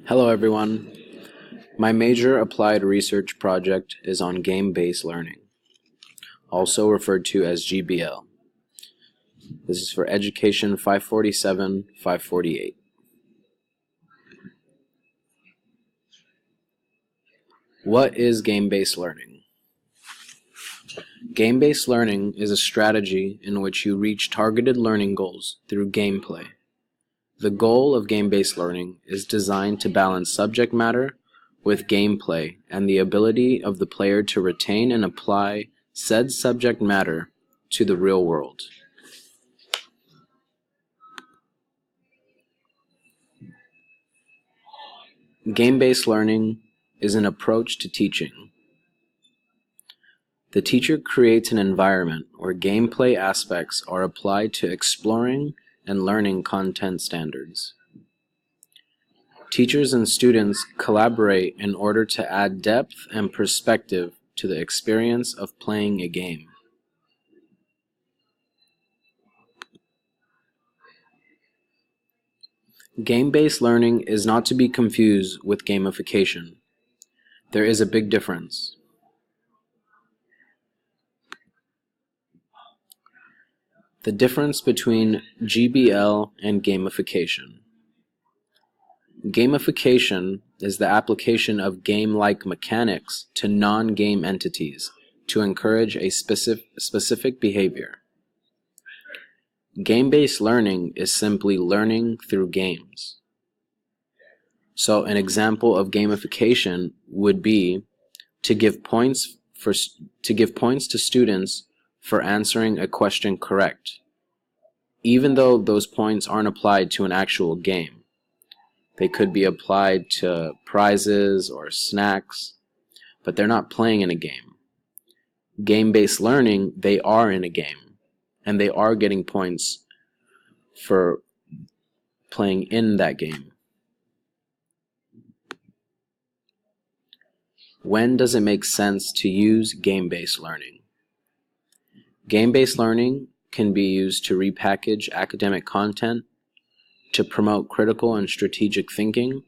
Hello everyone. My major applied research project is on game-based learning, also referred to as GBL. This is for Education 547-548. What is game-based learning? Game-based learning is a strategy in which you reach targeted learning goals through gameplay. The goal of game-based learning is designed to balance subject matter with gameplay and the ability of the player to retain and apply said subject matter to the real world. Game-based learning is an approach to teaching. The teacher creates an environment where gameplay aspects are applied to exploring and learning content standards. Teachers and students collaborate in order to add depth and perspective to the experience of playing a game. Game-based learning is not to be confused with gamification. There is a big difference. The difference between GBL and gamification. Gamification is the application of game-like mechanics to non-game entities to encourage a specific behavior. Game-based learning is simply learning through games. So an example of gamification would be to give points to students for answering a question correct, even though those points aren't applied to an actual game. They could be applied to prizes or snacks, but they're not playing in a game. Game-based learning, they are in a game, and they are getting points for playing in that game. When does it make sense to use game-based learning? Game-based learning can be used to repackage academic content, to promote critical and strategic thinking,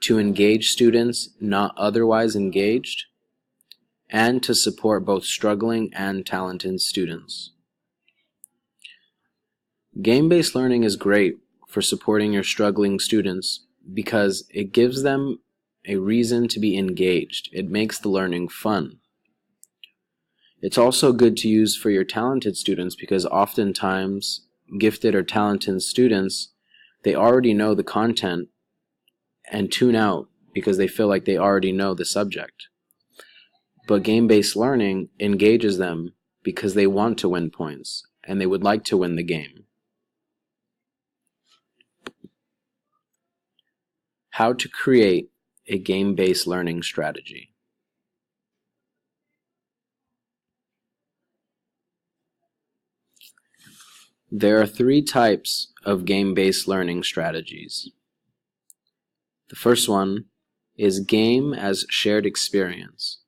to engage students not otherwise engaged, and to support both struggling and talented students. Game-based learning is great for supporting your struggling students because it gives them a reason to be engaged. It makes the learning fun. It's also good to use for your talented students because oftentimes gifted or talented students, they already know the content and tune out because they feel like they already know the subject. But game-based learning engages them because they want to win points and they would like to win the game. How to create a game-based learning strategy. There are three types of game-based learning strategies. The first one is game as shared experience.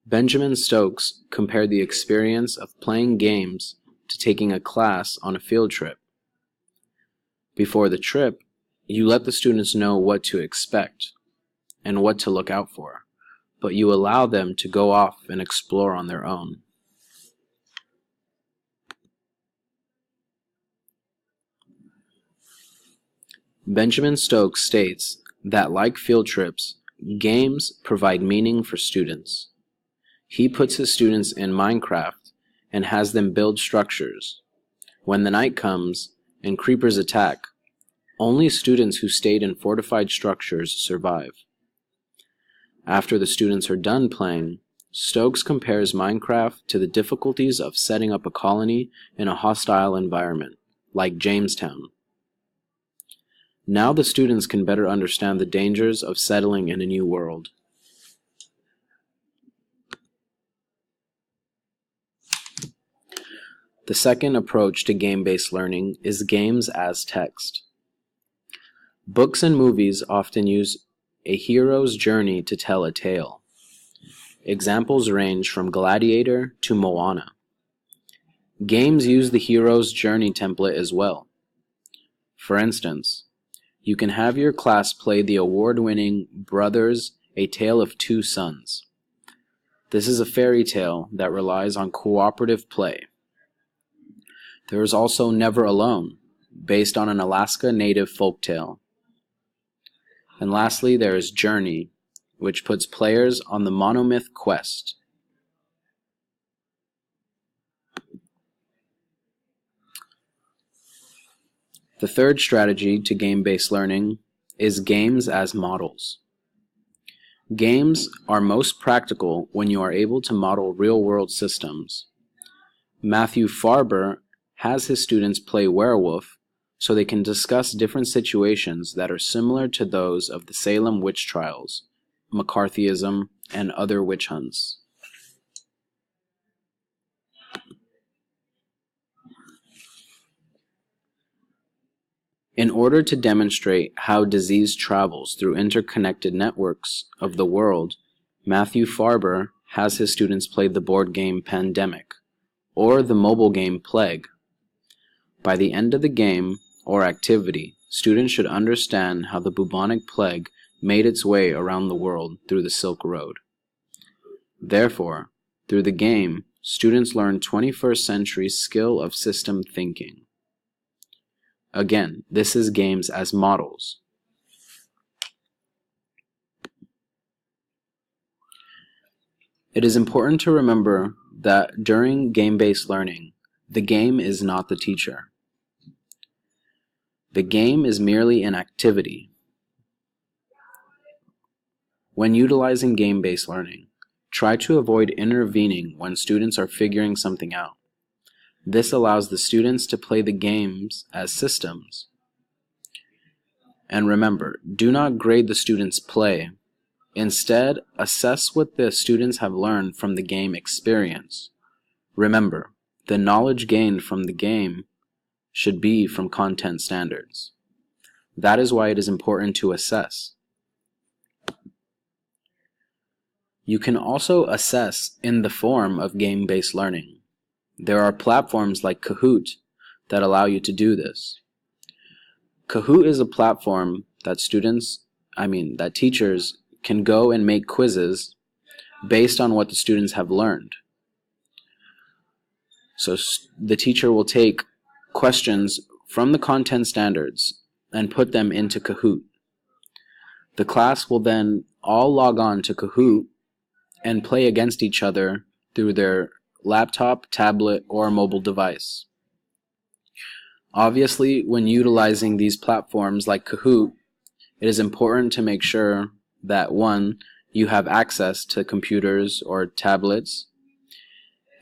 Benjamin Stokes compared the experience of playing games to taking a class on a field trip. Before the trip, you let the students know what to expect and what to look out for, but you allow them to go off and explore on their own. Benjamin Stokes states that, like field trips, games provide meaning for students. He puts his students in Minecraft and has them build structures. When the night comes and creepers attack, only students who stayed in fortified structures survive. After the students are done playing, Stokes compares Minecraft to the difficulties of setting up a colony in a hostile environment, like Jamestown. Now the students can better understand the dangers of settling in a new world. The second approach to game-based learning is games as text. Books and movies often use a hero's journey to tell a tale. Examples range from Gladiator to Moana. Games use the hero's journey template as well. For instance, you can have your class play the award-winning Brothers: A Tale of Two Sons. This is a fairy tale that relies on cooperative play. There is also Never Alone, based on an Alaska Native folktale. And lastly, there is Journey, which puts players on the monomyth quest. The third strategy to game-based learning is games as models. Games are most practical when you are able to model real-world systems. Matthew Farber has his students play werewolf so they can discuss different situations that are similar to those of the Salem witch trials, McCarthyism, and other witch hunts. In order to demonstrate how disease travels through interconnected networks of the world, Matthew Farber has his students play the board game Pandemic, or the mobile game Plague. By the end of the game or activity, students should understand how the bubonic plague made its way around the world through the Silk Road. Therefore, through the game, students learn 21st century skill of system thinking. Again, this is games as models. It is important to remember that during game-based learning, the game is not the teacher. The game is merely an activity. When utilizing game-based learning, try to avoid intervening when students are figuring something out. This allows the students to play the games as systems. And remember, do not grade the students' play. Instead, assess what the students have learned from the game experience. Remember, the knowledge gained from the game should be from content standards. That is why it is important to assess. You can also assess in the form of game-based learning. There are platforms like Kahoot that allow you to do this. Kahoot is a platform that teachers can go and make quizzes based on what the students have learned. So the teacher will take questions from the content standards and put them into Kahoot. The class will then all log on to Kahoot and play against each other through their laptop, tablet, or mobile device. Obviously, when utilizing these platforms like Kahoot, it is important to make sure that 1, you have access to computers or tablets,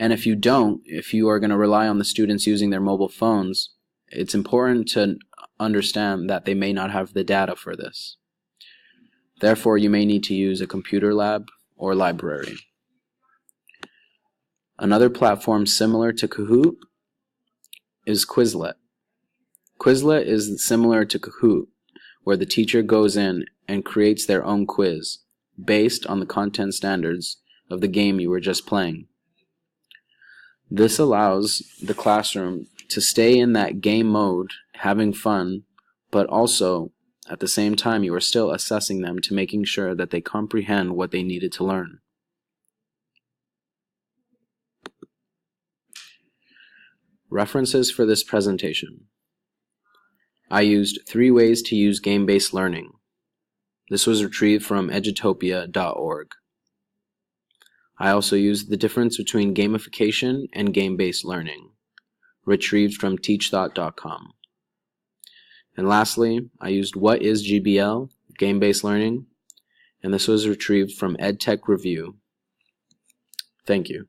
and if you don't, if you are going to rely on the students using their mobile phones, it's important to understand that they may not have the data for this. Therefore, you may need to use a computer lab or library. Another platform similar to Kahoot is Quizlet. Quizlet is similar to Kahoot, where the teacher goes in and creates their own quiz based on the content standards of the game you were just playing. This allows the classroom to stay in that game mode, having fun, but also at the same time you are still assessing them to making sure that they comprehend what they needed to learn. References for this presentation. I used 3 ways to use game-based learning. This was retrieved from edutopia.org. I also used the difference between gamification and game-based learning, retrieved from teachthought.com. And lastly, I used What is GBL? Game-based learning, and this was retrieved from EdTech Review. Thank you.